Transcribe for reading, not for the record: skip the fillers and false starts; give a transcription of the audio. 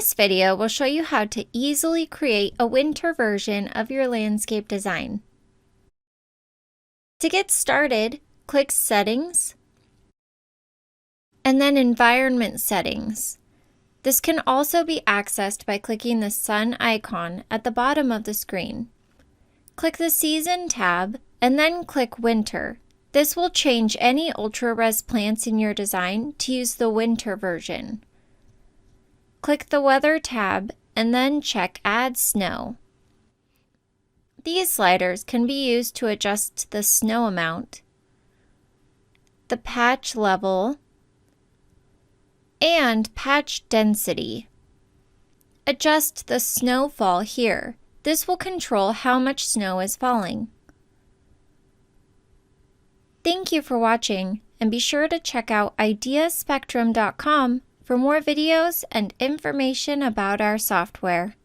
This video will show you how to easily create a winter version of your landscape design. To get started, click Settings, and then Environment Settings. This can also be accessed by clicking the sun icon at the bottom of the screen. Click the Season tab, and then click Winter. This will change any ultra-res plants in your design to use the winter version. Click the Weather tab and then check Add Snow. These sliders can be used to adjust the snow amount, the patch level, and patch density. Adjust the snowfall here. This will control how much snow is falling. Thank you for watching, and be sure to check out ideaspectrum.com for more videos and information about our software.